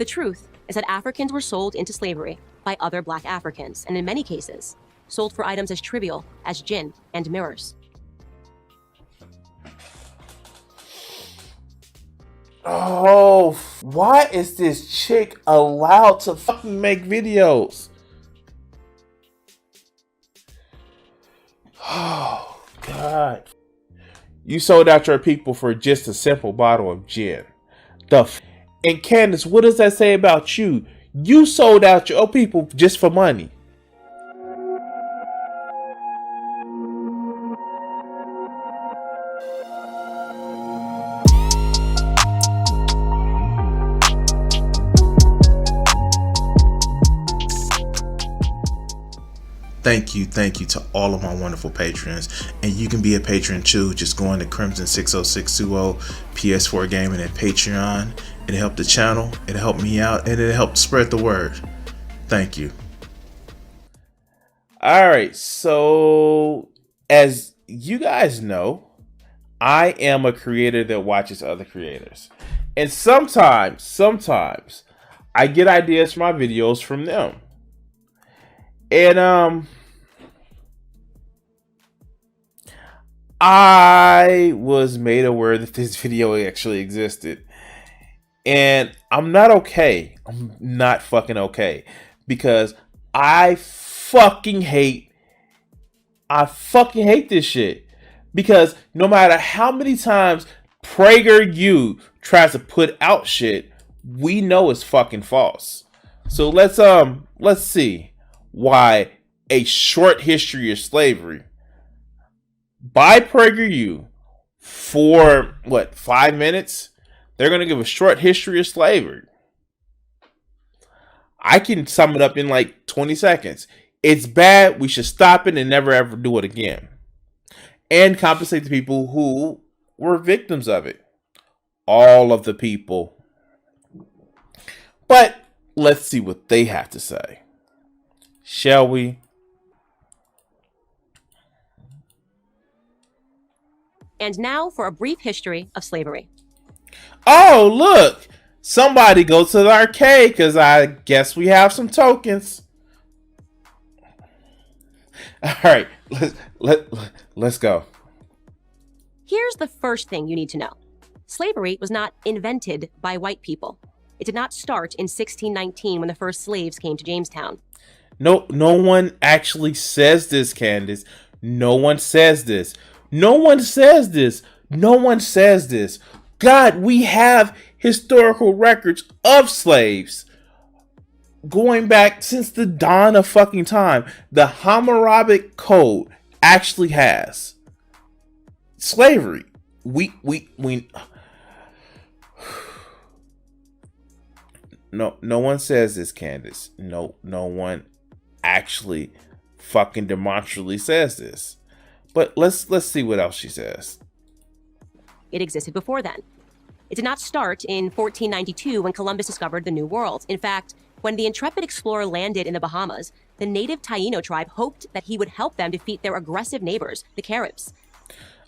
The truth is that Africans were sold into slavery by other black Africans, and in many cases, sold for items as trivial as gin and mirrors. Oh, why is this chick allowed to fucking make videos? Oh, God. You sold out your people for just a simple bottle of gin. And Candace, what does that say about you? You sold out your people just for money. Thank you to all of my wonderful patrons. And you can be a patron too. Just going to Crimson 60620 PS4 Gaming and Patreon. It'll help the channel, it'll help me out, and it'll help spread the word. Thank you. Alright, so as you guys know, I am a creator that watches other creators. And sometimes I get ideas for my videos from them. And I was made aware that this video actually existed. And I'm not okay. I'm not fucking okay. Because I fucking hate this shit. Because no matter how many times PragerU tries to put out shit, we know it's fucking false. So let's see why A Short History of Slavery by PragerU for 5 minutes. They're going to give a short history of slavery. I can sum it up in like 20 seconds. It's bad. We should stop it and never ever do it again. And compensate the people who were victims of it. All of the people. But let's see what they have to say. Shall we? And now for a brief history of slavery. Oh, look! Somebody go to the arcade because I guess we have some tokens. All right, let's go. Here's the first thing you need to know. Slavery was not invented by white people. It did not start in 1619 when the first slaves came to Jamestown. No one actually says this, Candace. No one says this. No one says this. No one says this. God, we have historical records of slaves going back since the dawn of fucking time. The Hammurabi Code actually has slavery. We No one says this, Candace. No one actually fucking demonstrably says this. But let's see what else she says. It existed before then. It did not start in 1492 when Columbus discovered the New World. In fact, when the intrepid explorer landed in the Bahamas, the native Taino tribe hoped that he would help them defeat their aggressive neighbors, the Caribs.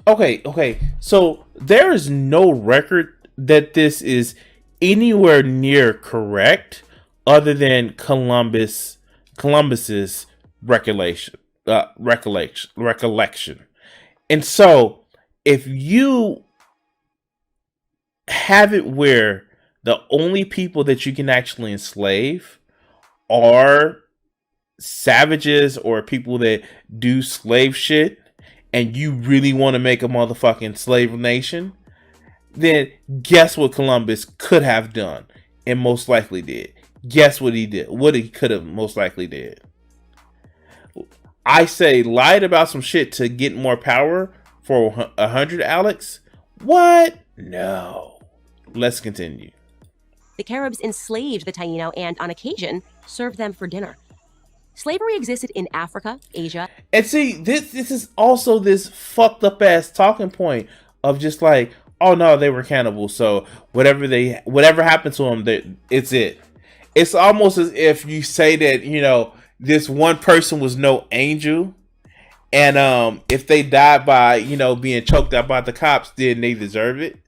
Okay. So there is no record that this is anywhere near correct other than Columbus's recollection. And so if you have it where the only people that you can actually enslave are savages or people that do slave shit, and you really want to make a motherfucking slave nation, then guess what Columbus could have done and most likely did. Guess what he did. What he could have most likely did. I say lied about some shit to get more power for 100, Alex. What? No. Let's continue. The Caribs enslaved the Taino and, on occasion, served them for dinner. Slavery existed in Africa, Asia. And see, this is also this fucked up ass talking point of just like, oh no, they were cannibals, so whatever happened to them, it's it. It's almost as if you say that, this one person was no angel, and if they died by, being choked out by the cops, then they deserve it.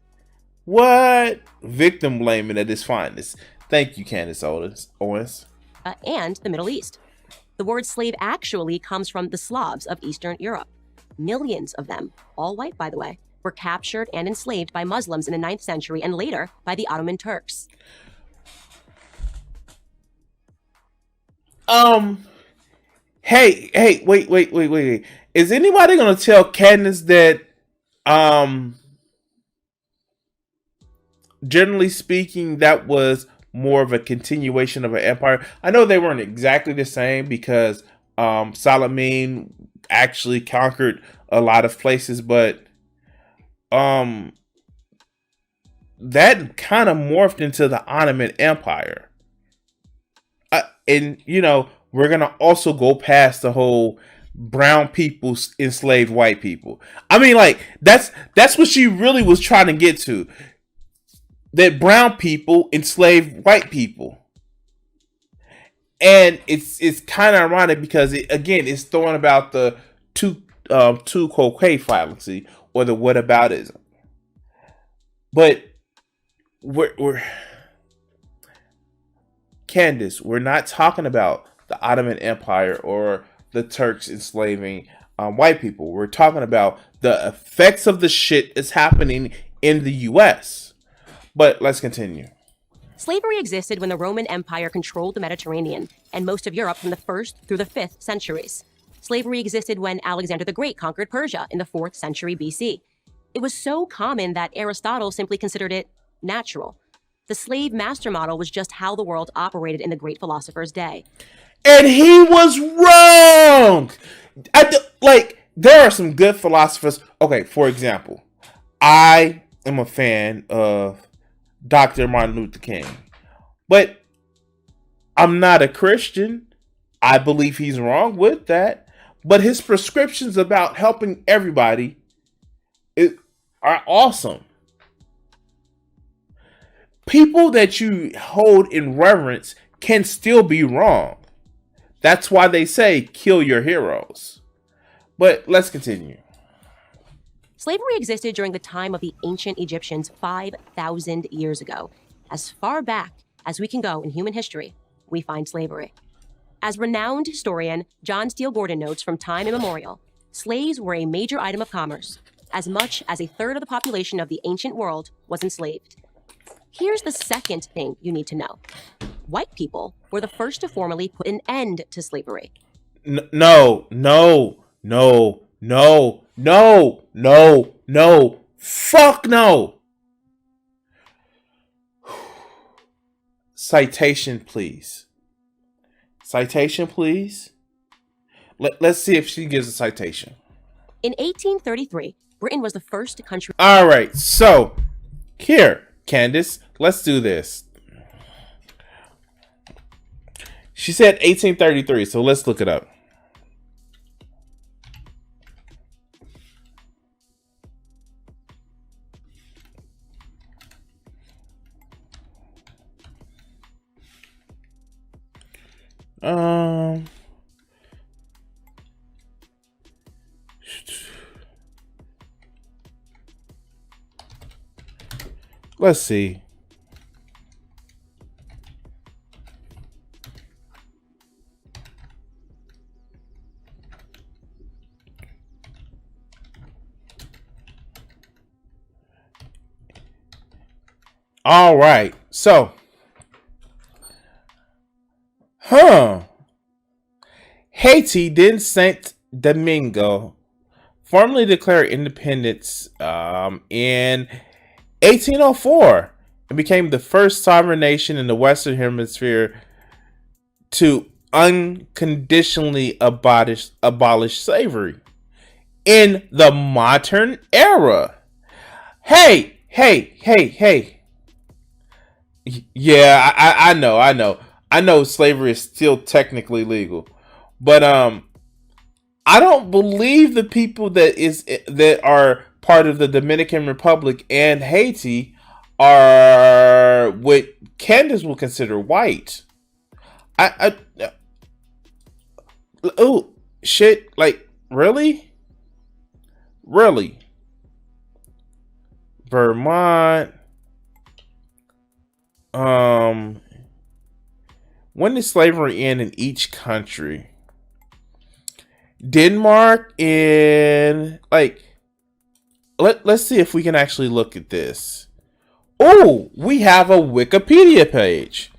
What? Victim blaming at its finest. Thank you, Candace Owens. And the Middle East. The word slave actually comes from the Slavs of Eastern Europe. Millions of them, all white by the way, were captured and enslaved by Muslims in the 9th century and later by the Ottoman Turks. Hey, wait. Is anybody gonna tell Candace that, generally speaking, that was more of a continuation of an empire? I know they weren't exactly the same because Saladin actually conquered a lot of places, but that kind of morphed into the Ottoman Empire. And we're gonna also go past the whole brown people enslaved white people. I mean, like that's what she really was trying to get to. That brown people enslaved white people, and it's kind of ironic because it's throwing about the two quoque fallacy or the whataboutism. But we're Candace, we're not talking about the Ottoman Empire or the Turks enslaving white people. We're talking about the effects of the shit that's happening in the U.S. But let's continue. Slavery existed when the Roman Empire controlled the Mediterranean and most of Europe from the 1st through the 5th centuries. Slavery existed when Alexander the Great conquered Persia in the 4th century BC. It was so common that Aristotle simply considered it natural. The slave master model was just how the world operated in the great philosopher's day. And he was wrong! There are some good philosophers. Okay, for example, I am a fan of Dr. Martin Luther King. But I'm not a Christian. I believe he's wrong with that. But his prescriptions about helping everybody are awesome. People that you hold in reverence can still be wrong. That's why they say kill your heroes. But let's continue. Slavery existed during the time of the ancient Egyptians 5,000 years ago. As far back as we can go in human history, we find slavery. As renowned historian John Steele Gordon notes from time immemorial, slaves were a major item of commerce. As much as a third of the population of the ancient world was enslaved. Here's the second thing you need to know. White people were the first to formally put an end to slavery. No. Fuck no. Citation, please. Let's see if she gives a citation. In 1833, Britain was the first country. All right, so here, Candace, let's do this. She said 1833, so let's look it up. Let's see. All right. So, Haiti then Saint Domingo formally declared independence in 1804 and became the first sovereign nation in the Western Hemisphere to unconditionally abolish slavery in the modern era. Hey. Yeah, I know slavery is still technically legal, but I don't believe the people that are part of the Dominican Republic and Haiti are what Candace will consider white. Oh shit! Like really? Vermont. When did slavery end in each country? Denmark in let's see if we can actually look at this. Oh, we have a Wikipedia page.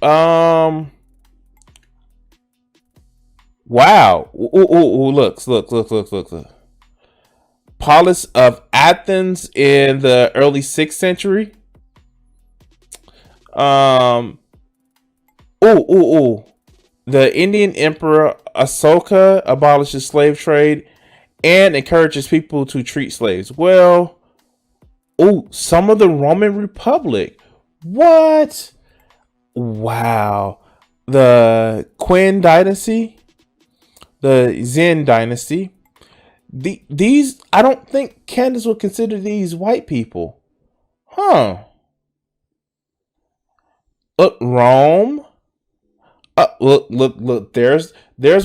Wow. Ooh, look. Polis of Athens in the early 6th century. The Indian Emperor Asoka abolishes slave trade and encourages people to treat slaves well. Some of the Roman Republic. What? Wow. The Qin dynasty, the Zen dynasty. These, I don't think Candace would consider these white people. Huh. Rome. Look. There's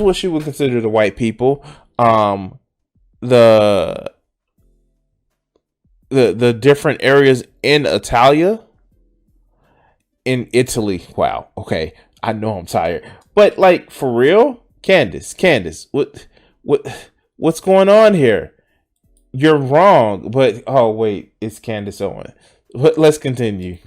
what she would consider the white people. The different areas in Italy. Wow. Okay. I know I'm tired, but like for real, Candace, what's going on here? You're wrong, but oh wait, it's Candace Owens. Let's continue.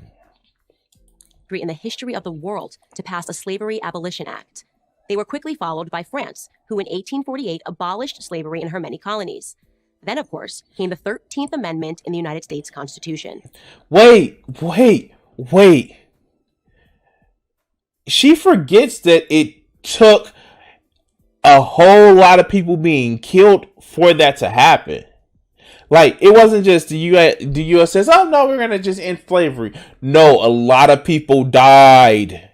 In the history of the world to pass a Slavery Abolition Act. They were quickly followed by France, who in 1848 abolished slavery in her many colonies. Then, of course, came the 13th Amendment in the United States Constitution. Wait. She forgets that it took a whole lot of people being killed for that to happen. Like, it wasn't just the U.S. says, oh, no, we're going to just end slavery. No, a lot of people died.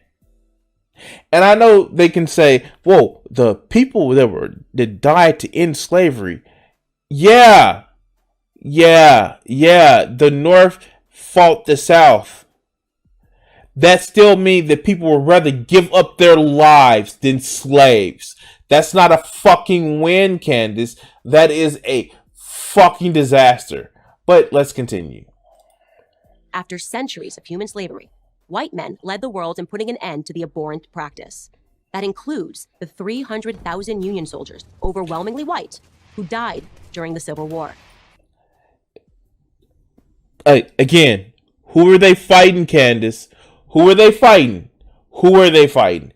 And I know they can say, whoa, the people that died to end slavery. Yeah. The North fought the South. That still means that people would rather give up their lives than slaves. That's not a fucking win, Candace. That is a fucking disaster. But let's continue. After centuries of human slavery, white men led the world in putting an end to the abhorrent practice. That includes the 300,000 Union soldiers, overwhelmingly white, who died during the Civil War. Again, who were they fighting, Candace? Who were they fighting? Were they fighting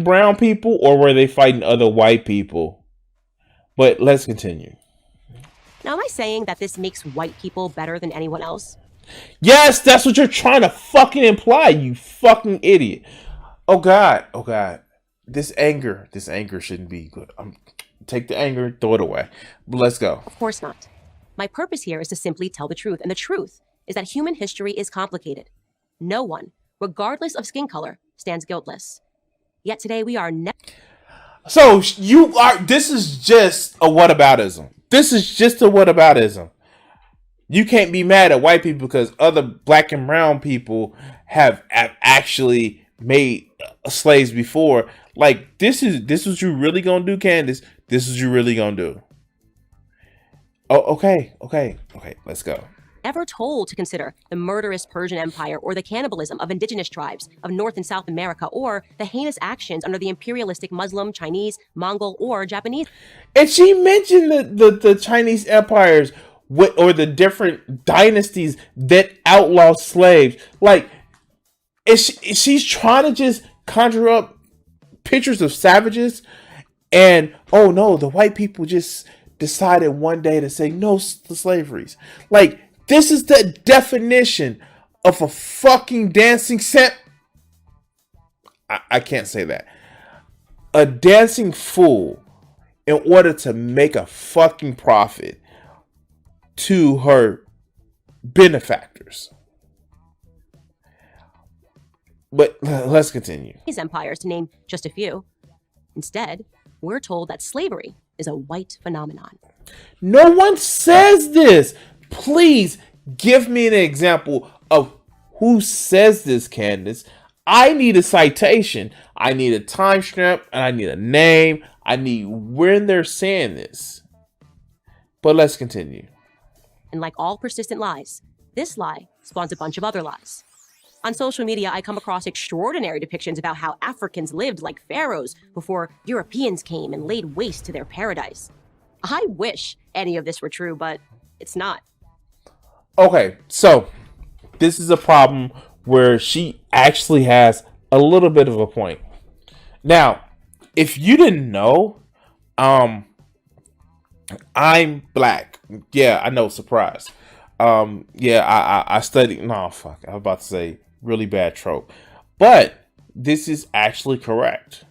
brown people or were they fighting other white people? But let's continue. Now, am I saying that this makes white people better than anyone else? Yes, that's what you're trying to fucking imply, you fucking idiot. Oh God. This anger shouldn't be good. Take the anger, throw it away. But let's go. Of course not. My purpose here is to simply tell the truth. And the truth is that human history is complicated. No one, regardless of skin color, stands guiltless. Yet today we are So this is just a whataboutism. You can't be mad at white people because other black and brown people have actually made slaves before. Like, this is what you really gonna do, Candace. This is what you really gonna do. Oh, okay, let's go. Never told to consider the murderous Persian Empire or the cannibalism of indigenous tribes of North and South America or the heinous actions under the imperialistic Muslim, Chinese, Mongol, or Japanese. And she mentioned the Chinese empires or the different dynasties that outlaw slaves. Like, she's trying to just conjure up pictures of savages and, oh no, the white people just decided one day to say no to slaveries. Like, this is the definition of a fucking dancing I can't say that. A dancing fool in order to make a fucking profit to her benefactors. But let's continue. These empires, to name just a few. Instead, we're told that slavery is a white phenomenon. No one says this. Please give me an example of who says this, Candace. I need a citation. I need a timestamp, and I need a name. I need when they're saying this. But let's continue. And like all persistent lies, this lie spawns a bunch of other lies. On social media, I come across extraordinary depictions about how Africans lived like pharaohs before Europeans came and laid waste to their paradise. I wish any of this were true, but it's not. Okay, so this is a problem where she actually has a little bit of a point. Now, if you didn't know, I'm black. Yeah, I know, surprise. I studied. No, fuck. I was about to say really bad trope, but this is actually correct.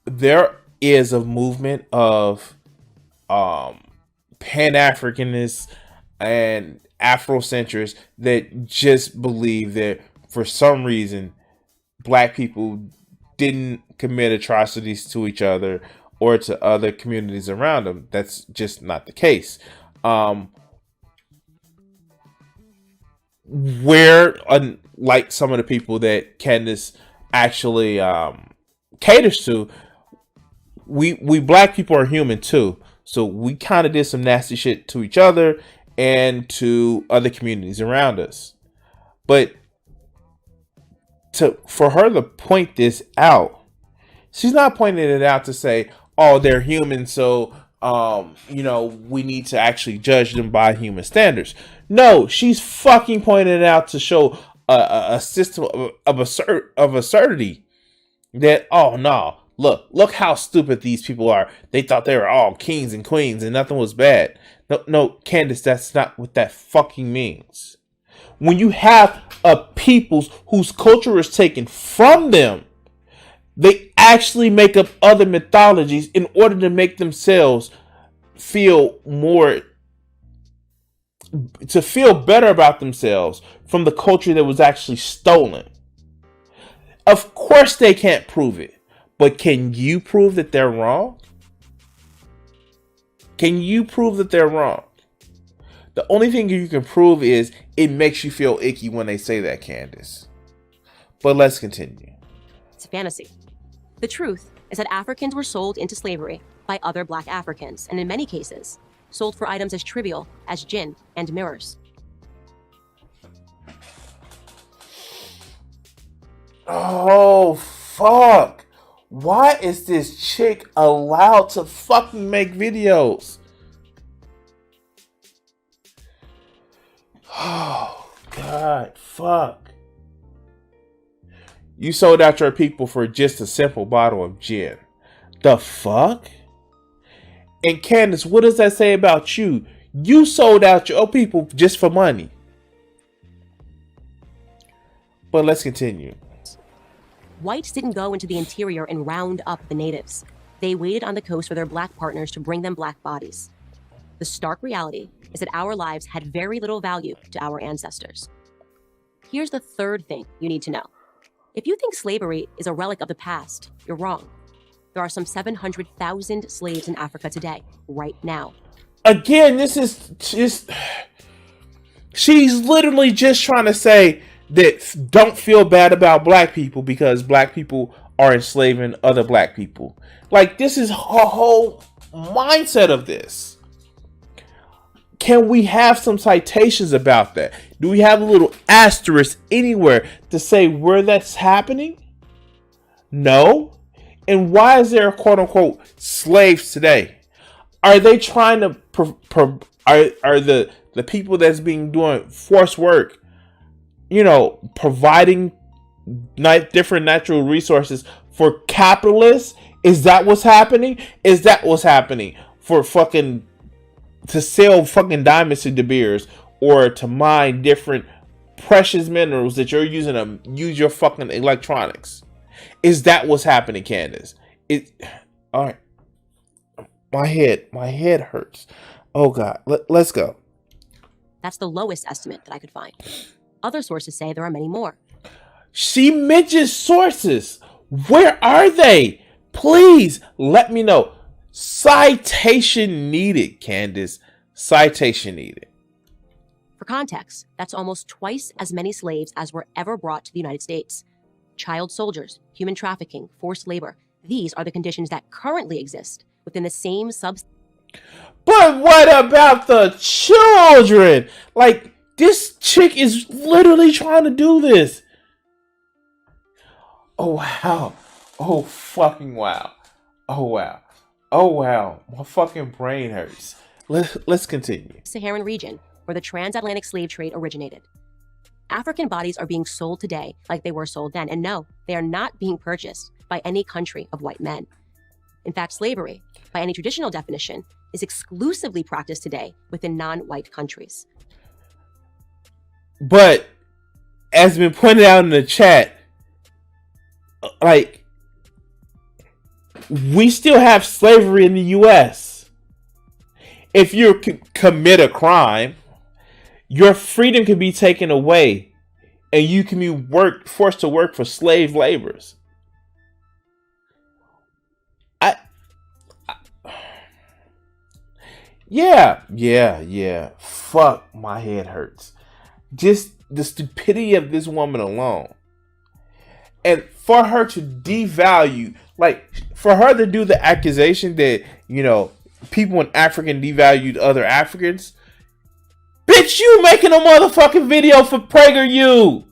There is a movement of Pan-Africanists and Afrocentrists that just believe that for some reason black people didn't commit atrocities to each other or to other communities around them. That's just not the case. Where, unlike some of the people that Candace actually caters to, we black people are human too. So we kind of did some nasty shit to each other and to other communities around us. But for her to point this out, she's not pointing it out to say, oh, they're human, so we need to actually judge them by human standards. No, she's fucking pointing it out to show a system of absurdity that, oh no, look how stupid these people are. They thought they were all kings and queens and nothing was bad. No, Candace, that's not what that fucking means. When you have a peoples whose culture is taken from them, they actually make up other mythologies in order to make themselves feel better about themselves from the culture that was actually stolen. Of course they can't prove it, but can you prove that they're wrong? Can you prove that they're wrong? The only thing you can prove is it makes you feel icky when they say that, Candace. But let's continue. It's a fantasy. The truth is that Africans were sold into slavery by other black Africans, and in many cases, sold for items as trivial as gin and mirrors. Oh, fuck. Why is this chick allowed to fucking make videos? Oh, God, fuck. You sold out your people for just a simple bottle of gin. The fuck? And Candace, what does that say about you? You sold out your people just for money. But let's continue. Whites didn't go into the interior and round up the natives. They waited on the coast for their black partners to bring them black bodies. The stark reality is that our lives had very little value to our ancestors. Here's the third thing you need to know. If you think slavery is a relic of the past, you're wrong. There are some 700,000 slaves in Africa today, right now. Again, this is just... She's literally just trying to say that don't feel bad about black people because black people are enslaving other black people. Like, this is her whole mindset of this. Can we have some citations about that? Do we have a little asterisk anywhere to say where that's happening? No. And why is there quote unquote slaves today? Are they trying to are the people that's being doing forced work, providing different natural resources for capitalists? Is that what's happening? Is that what's happening for fucking to sell fucking diamonds to De Beers or to mine different precious minerals that you're using to use your fucking electronics? Is that what's happening, Candace? All right. My head hurts. Oh God, let's go. That's the lowest estimate that I could find. Other sources say there are many more. She mentions sources. Where are they? Please let me know. Citation needed, Candace. Citation needed. For context, that's almost twice as many slaves as were ever brought to the United States. Child soldiers, human trafficking, forced labor. These are the conditions that currently exist within the same But what about the children? Like, This chick is literally trying to do this. Oh wow. Oh fucking wow. Oh wow. Oh wow. My fucking brain hurts. Let's continue. Saharan region, where the transatlantic slave trade originated. African bodies are being sold today like they were sold then, and no, they are not being purchased by any country of white men. In fact, slavery, by any traditional definition, is exclusively practiced today within non-white countries. But, as been pointed out in the chat, like, we still have slavery in the U.S. If you commit a crime, your freedom can be taken away, and you can be forced to work for slave laborers. Yeah. Fuck, my head hurts. Just the stupidity of this woman alone. And for her to devalue, like, for her to do the accusation that, you know, people in Africa devalued other Africans. Bitch, you making a motherfucking video for PragerU.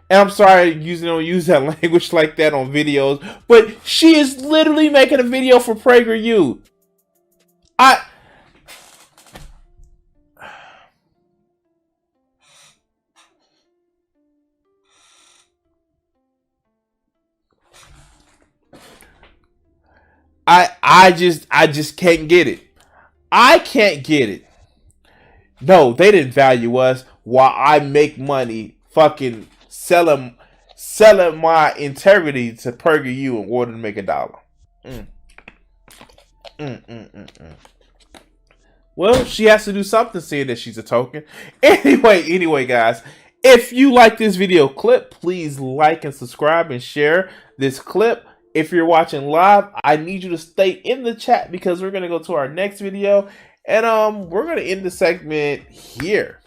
And I'm sorry, don't use that language like that on videos, but she is literally making a video for PragerU. I just can't get it. I can't get it. No, they didn't value us while I make money fucking selling my integrity to PragerU in order to make $1. Well, she has to do something saying that she's a token. Anyway, guys, if you like this video clip, please like and subscribe and share this clip. If you're watching live, I need you to stay in the chat because we're going to go to our next video. And we're going to end the segment here.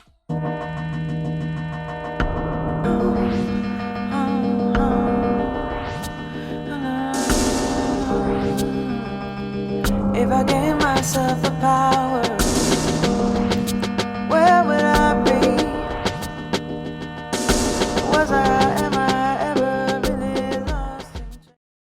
If I gave myself the power